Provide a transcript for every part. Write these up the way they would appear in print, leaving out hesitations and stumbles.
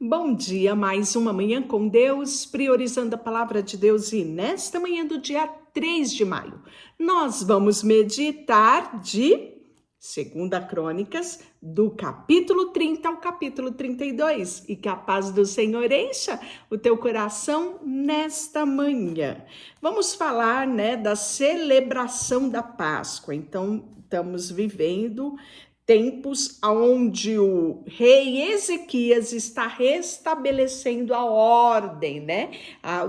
Bom dia, mais uma manhã com Deus, priorizando a palavra de Deus, e nesta manhã do dia 3 de maio, nós vamos meditar de 2 Crônicas, do capítulo 30 ao capítulo 32, e que a paz do Senhor encha o teu coração nesta manhã. Vamos falar, da celebração da Páscoa. Então, estamos vivendo tempos onde o rei Ezequias está restabelecendo a ordem,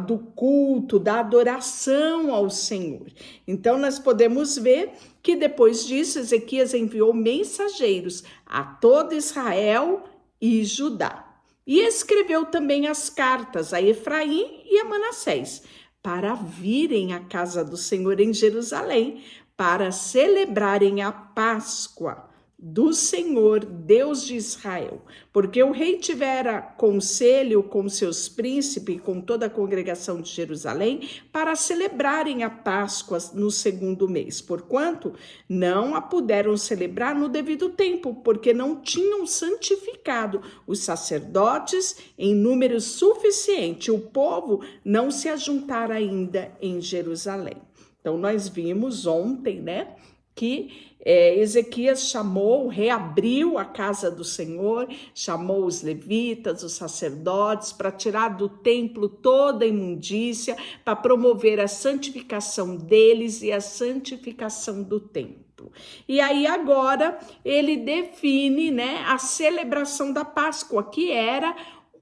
do culto, da adoração ao Senhor. Então, nós podemos ver que depois disso, Ezequias enviou mensageiros a todo Israel e Judá. E escreveu também as cartas a Efraim e a Manassés, para virem à casa do Senhor em Jerusalém, para celebrarem a Páscoa do Senhor, Deus de Israel, porque o rei tivera conselho com seus príncipes e com toda a congregação de Jerusalém para celebrarem a Páscoa no segundo mês, porquanto não a puderam celebrar no devido tempo, porque não tinham santificado os sacerdotes em número suficiente, o povo não se ajuntara ainda em Jerusalém. Então, nós vimos ontem, que Ezequias reabriu a casa do Senhor, chamou os levitas, os sacerdotes, para tirar do templo toda a imundícia, para promover a santificação deles e a santificação do templo. E aí agora ele define, a celebração da Páscoa, que era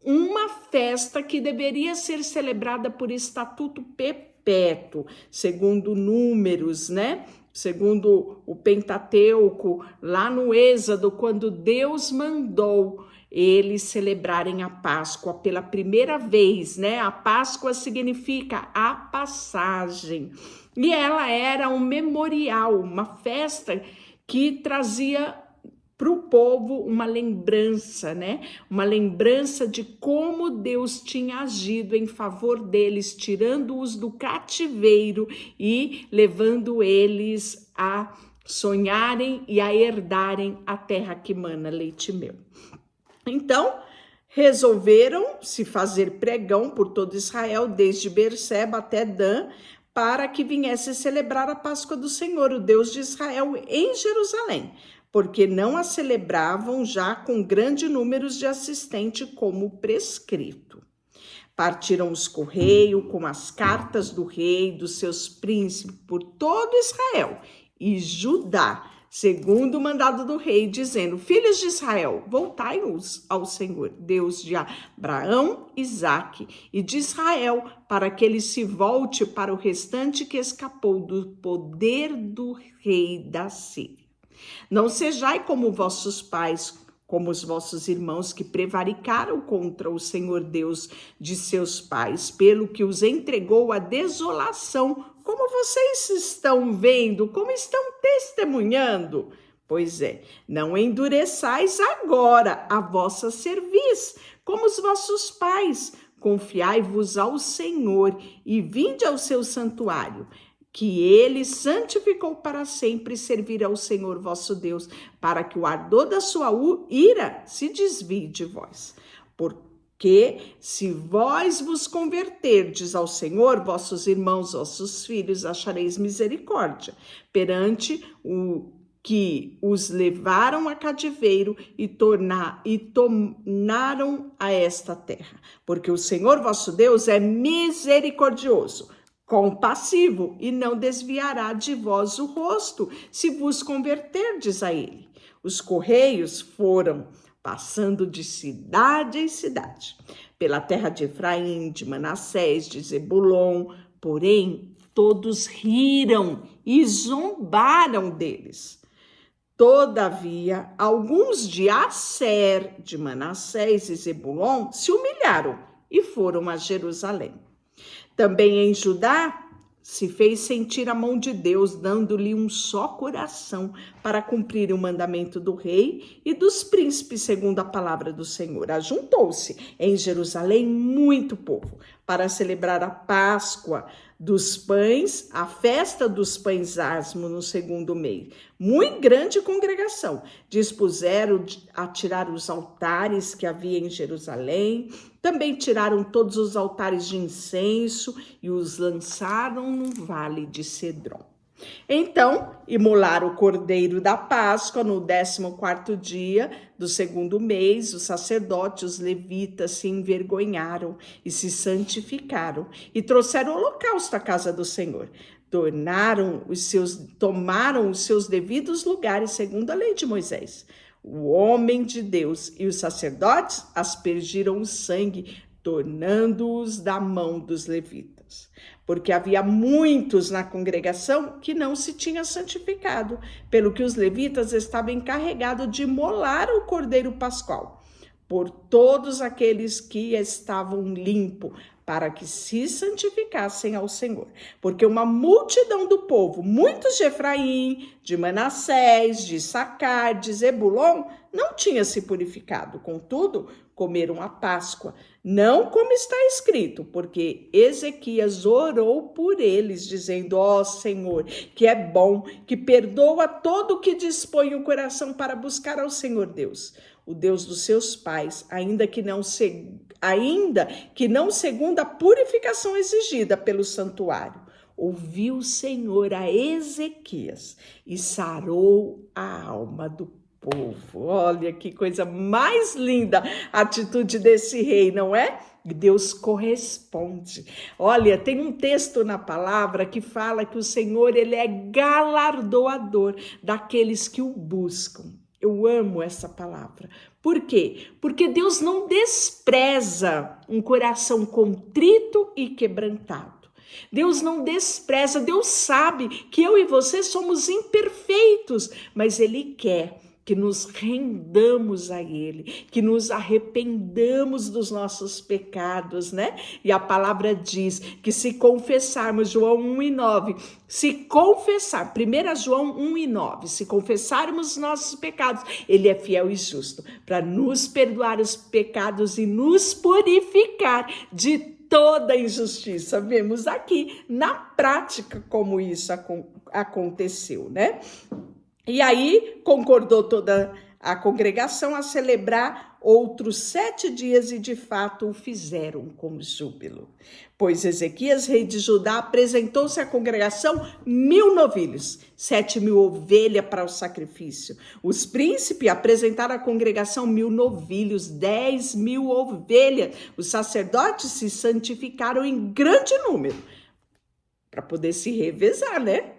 uma festa que deveria ser celebrada por estatuto perpétuo, segundo Números, segundo o Pentateuco, lá no Êxodo, quando Deus mandou eles celebrarem a Páscoa pela primeira vez, A Páscoa significa a passagem. E ela era um memorial, uma festa que trazia para o povo uma lembrança, Uma lembrança de como Deus tinha agido em favor deles, tirando-os do cativeiro e levando eles a sonharem e a herdarem a terra que mana leite e mel. Então, resolveram se fazer pregão por todo Israel, desde Berseba até Dan, para que viesse celebrar a Páscoa do Senhor, o Deus de Israel, em Jerusalém, porque não a celebravam já com grande número de assistentes como prescrito. Partiram os correios com as cartas do rei, dos seus príncipes, por todo Israel e Judá, segundo o mandado do rei, dizendo: filhos de Israel, voltai-vos ao Senhor, Deus de Abraão, Isaque e de Israel, para que ele se volte para o restante que escapou do poder do rei da Síria. Não sejai como vossos pais, como os vossos irmãos que prevaricaram contra o Senhor Deus de seus pais, pelo que os entregou à desolação, como vocês estão vendo, como estão testemunhando. Pois não endureçais agora a vossa cerviz, como os vossos pais. Confiai-vos ao Senhor e vinde ao seu santuário, que ele santificou para sempre, servir ao Senhor vosso Deus, para que o ardor da sua ira se desvie de vós. Porque se vós vos converterdes ao Senhor, vossos irmãos, vossos filhos, achareis misericórdia perante o que os levaram a cativeiro e tornaram a esta terra. Porque o Senhor vosso Deus é misericordioso, compassivo, e não desviará de vós o rosto, se vos converterdes a ele. Os correios foram passando de cidade em cidade, pela terra de Efraim, de Manassés, de Zebulon, porém todos riram e zombaram deles. Todavia, alguns de Asser, de Manassés e Zebulon se humilharam e foram a Jerusalém. Também em Judá se fez sentir a mão de Deus, dando-lhe um só coração para cumprir o mandamento do rei e dos príncipes, segundo a palavra do Senhor. Ajuntou-se em Jerusalém muito povo para celebrar a Páscoa dos pães, a festa dos pães asmos no segundo mês. Muito grande congregação. Dispuseram a tirar os altares que havia em Jerusalém. Também tiraram todos os altares de incenso e os lançaram no vale de Cedron. Então, imolaram o cordeiro da Páscoa no 14º dia do segundo mês. Os sacerdotes, os levitas, se envergonharam e se santificaram e trouxeram o holocausto à casa do Senhor. Tomaram os seus devidos lugares, segundo a lei de Moisés. O homem de Deus e os sacerdotes aspergiram o sangue, tornando-os da mão dos levitas. Porque havia muitos na congregação que não se tinham santificado, pelo que os levitas estavam encarregados de imolar o cordeiro pascual, por todos aqueles que estavam limpos, para que se santificassem ao Senhor. Porque uma multidão do povo, muitos de Efraim, de Manassés, de Issacar, de Zebulon, não tinha se purificado. Contudo, comeram a Páscoa, não como está escrito, porque Ezequias orou por eles, dizendo: ó Senhor, que é bom, que perdoa todo o que dispõe o coração para buscar ao Senhor Deus, o Deus dos seus pais, ainda que não segundo a purificação exigida pelo santuário. Ouviu o Senhor a Ezequias e sarou a alma do povo. Olha que coisa mais linda a atitude desse rei, não é? Deus corresponde. Olha, tem um texto na palavra que fala que o Senhor, ele é galardoador daqueles que o buscam. Eu amo essa palavra. Por quê? Porque Deus não despreza um coração contrito e quebrantado. Deus não despreza, Deus sabe que eu e você somos imperfeitos, mas Ele quer que nos rendamos a Ele, que nos arrependamos dos nossos pecados, né? E a palavra diz que se confessarmos, João 1:9, se confessar, 1 João 1:9, se confessarmos os nossos pecados, Ele é fiel e justo para nos perdoar os pecados e nos purificar de toda injustiça. Vemos aqui na prática como isso aconteceu, né? E aí concordou toda a congregação a celebrar outros 7 dias e de fato o fizeram com júbilo. Pois Ezequias, rei de Judá, apresentou-se à congregação 1.000 novilhos, 7.000 ovelhas para o sacrifício. Os príncipes apresentaram à congregação 1.000 novilhos, 10.000 ovelhas. Os sacerdotes se santificaram em grande número para poder se revezar, né?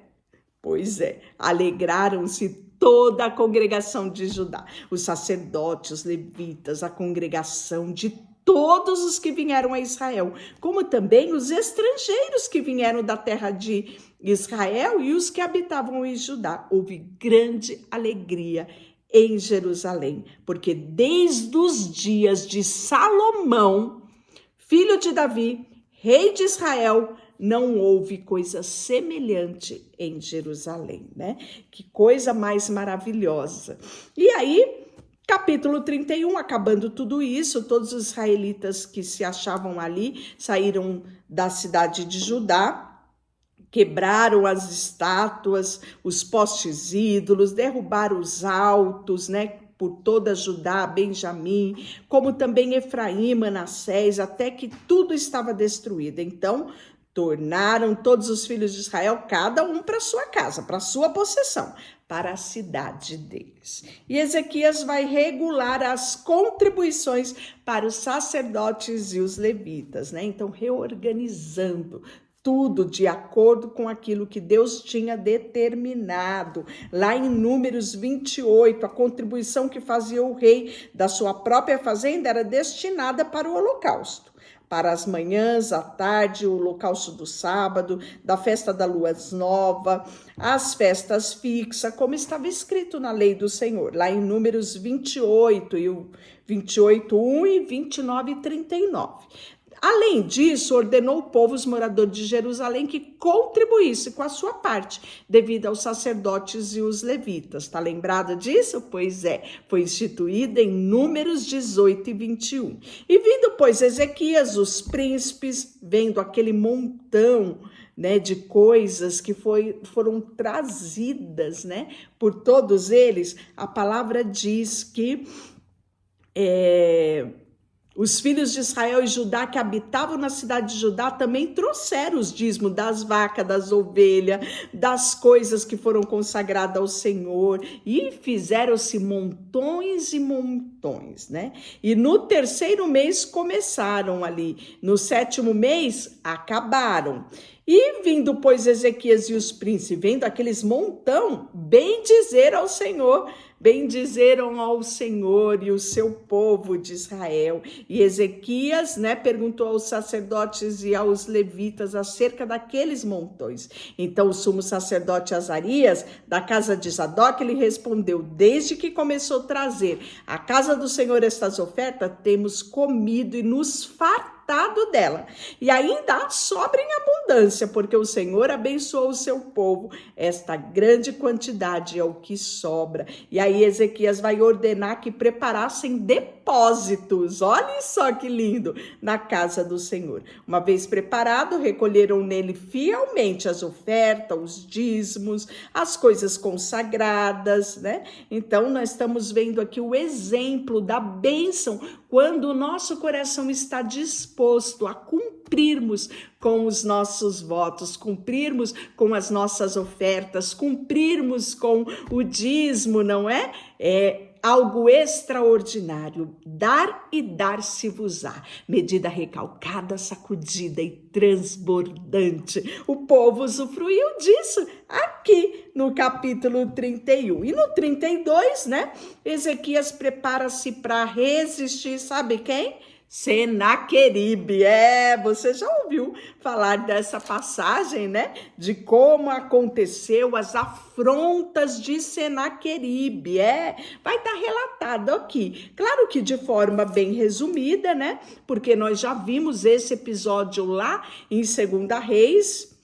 Pois é, alegraram-se toda a congregação de Judá, os sacerdotes, os levitas, a congregação de todos os que vieram a Israel, como também os estrangeiros que vieram da terra de Israel e os que habitavam em Judá. Houve grande alegria em Jerusalém, porque desde os dias de Salomão, filho de Davi, rei de Israel, não houve coisa semelhante em Jerusalém, né? Que coisa mais maravilhosa. E aí, capítulo 31, acabando tudo isso, todos os israelitas que se achavam ali saíram da cidade de Judá, quebraram as estátuas, os postes ídolos, derrubaram os altos, né? Por toda Judá, Benjamim, como também Efraim, Manassés, até que tudo estava destruído. Então, tornaram todos os filhos de Israel, cada um para sua casa, para sua possessão, para a cidade deles. E Ezequias vai regular as contribuições para os sacerdotes e os levitas, né? Então, reorganizando tudo de acordo com aquilo que Deus tinha determinado. Lá em Números 28, a contribuição que fazia o rei da sua própria fazenda era destinada para o holocausto. Para as manhãs, à tarde, o holocausto do sábado, da festa da lua nova, as festas fixas, como estava escrito na lei do Senhor, lá em Números 28, 28:1 e 29:39. Além disso, ordenou o povo, os moradores de Jerusalém, que contribuísse com a sua parte, devido aos sacerdotes e os levitas. Está lembrado disso? Pois é, foi instituída em Números 18 e 21. E vindo, pois, Ezequias, os príncipes, vendo aquele montão, né, de coisas que foram trazidas, né, por todos eles, a palavra diz que os filhos de Israel e Judá que habitavam na cidade de Judá também trouxeram os dízimos das vacas, das ovelhas, das coisas que foram consagradas ao Senhor, e fizeram-se montões e montões, né? E no terceiro mês começaram ali, no sétimo mês acabaram. E vindo, pois, Ezequias e os príncipes, vendo aqueles montão, bendizeram ao Senhor, bendizeram ao Senhor e o seu povo de Israel. E Ezequias, né, perguntou aos sacerdotes e aos levitas acerca daqueles montões. Então o sumo sacerdote Azarias, da casa de Zadok, ele respondeu: desde que começou a trazer à casa do Senhor estas ofertas, temos comido e nos fartado dela, e ainda há sobra em abundância, porque o Senhor abençoou o seu povo. Esta grande quantidade é o que sobra. E aí Ezequias vai ordenar que preparassem depósitos, olha só que lindo, na casa do Senhor. Uma vez preparado, recolheram nele fielmente as ofertas, os dízimos, as coisas consagradas, né? Então nós estamos vendo aqui o exemplo da bênção quando o nosso coração está disposto a cumprirmos com os nossos votos, cumprirmos com as nossas ofertas, cumprirmos com o dízimo, não é? É algo extraordinário. Dar e dar-se-vos-á. Medida recalcada, sacudida e transbordante. O povo usufruiu disso aqui no capítulo 31. E no 32, né? Ezequias prepara-se para resistir, sabe quem? Senaqueribe. Você já ouviu falar dessa passagem, né? De como aconteceu as afrontas de Senaqueribe. Vai estar relatado aqui. Claro que de forma bem resumida, né? Porque nós já vimos esse episódio lá em 2 Reis,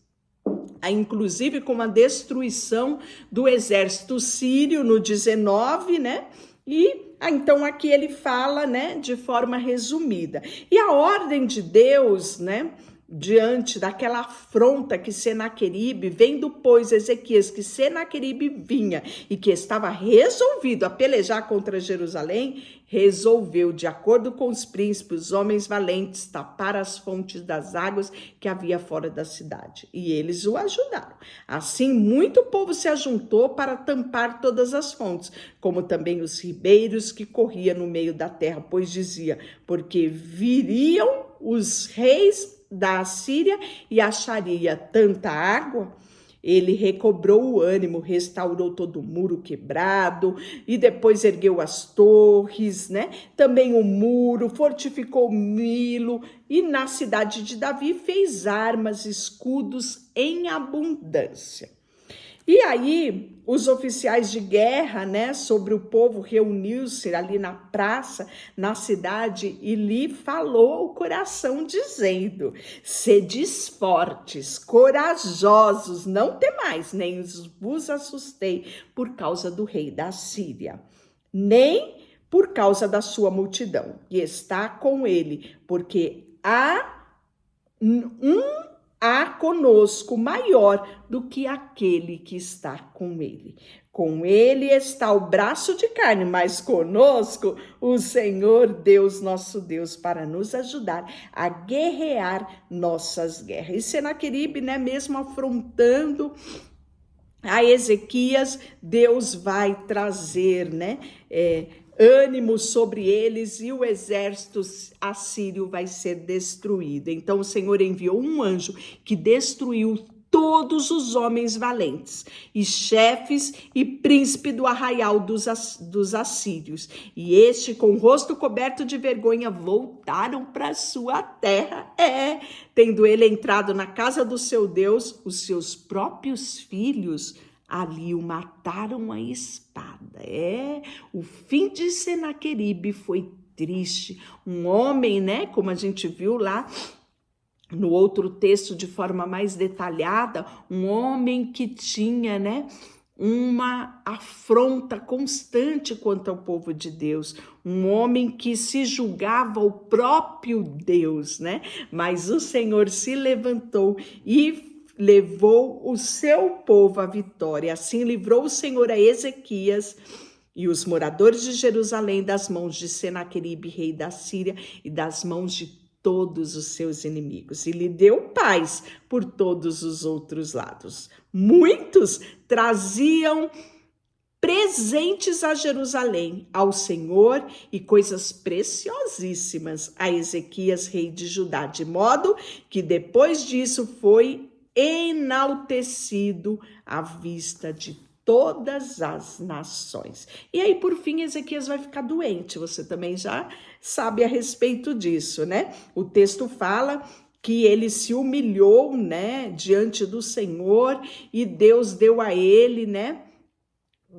inclusive com a destruição do exército sírio no 19, né? E então aqui ele fala, né, de forma resumida. E a ordem de Deus, né, diante daquela afronta que Senaqueribe, vendo pois Ezequias que Senaqueribe vinha e que estava resolvido a pelejar contra Jerusalém, resolveu, de acordo com os príncipes, os homens valentes, tapar as fontes das águas que havia fora da cidade. E eles o ajudaram. Assim, muito povo se ajuntou para tampar todas as fontes, como também os ribeiros que corriam no meio da terra, pois dizia, porque viriam os reis da Assíria e acharia tanta água. Ele recobrou o ânimo, restaurou todo o muro quebrado e depois ergueu as torres, né? Também o muro, fortificou Milo e na cidade de Davi fez armas, escudos em abundância. E aí, os oficiais de guerra, né, sobre o povo reuniu-se ali na praça, na cidade, e lhe falou ao coração, dizendo: sedes fortes, corajosos, não temais, nem vos assustei por causa do rei da Síria, nem por causa da sua multidão, que está com ele, porque há conosco maior do que aquele que está com ele. Com ele está o braço de carne, mas conosco o Senhor Deus, nosso Deus, para nos ajudar a guerrear nossas guerras. E Senaqueribe, né, mesmo afrontando a Ezequias, Deus vai trazer, né, ânimo sobre eles e o exército assírio vai ser destruído. Então o Senhor enviou um anjo que destruiu todos os homens valentes e chefes e príncipe do arraial dos assírios. E este, com o rosto coberto de vergonha, voltaram para sua terra. Tendo ele entrado na casa do seu Deus, os seus próprios filhos ali o mataram à espada. O fim de Senaqueribe foi triste. Um homem, né, como a gente viu lá no outro texto de forma mais detalhada, um homem que tinha, né, uma afronta constante quanto ao povo de Deus, um homem que se julgava o próprio Deus, né? Mas o Senhor se levantou e levou o seu povo à vitória. Assim livrou o Senhor a Ezequias e os moradores de Jerusalém das mãos de Senaqueribe, rei da Síria, e das mãos de todos os seus inimigos, e lhe deu paz por todos os outros lados. Muitos traziam presentes a Jerusalém, ao Senhor, e coisas preciosíssimas a Ezequias, rei de Judá, de modo que depois disso foi enaltecido à vista de todas as nações. E aí, por fim, Ezequias vai ficar doente. Você também já sabe a respeito disso, né? O texto fala que ele se humilhou, né, diante do Senhor, e Deus deu a ele, né,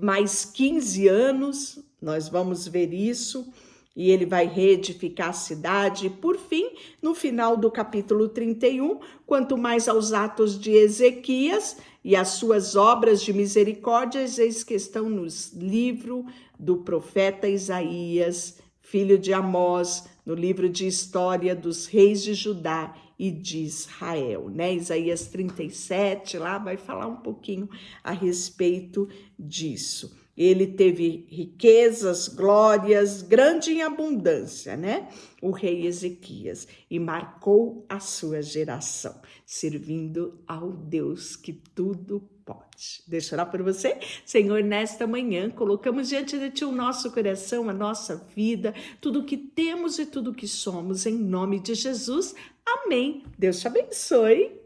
mais 15 anos, nós vamos ver isso, e ele vai reedificar a cidade. Por fim, no final do capítulo 31, quanto mais aos atos de Ezequias e as suas obras de misericórdias, eis que estão no livro do profeta Isaías, filho de Amós, no livro de história dos reis de Judá e de Israel, né? Isaías 37, lá vai falar um pouquinho a respeito disso. Ele teve riquezas, glórias, grande em abundância, né? O rei Ezequias, e marcou a sua geração, servindo ao Deus que tudo pode. Deixa eu orar por você. Senhor, nesta manhã, colocamos diante de Ti o nosso coração, a nossa vida, tudo que temos e tudo que somos, em nome de Jesus. Amém. Deus te abençoe.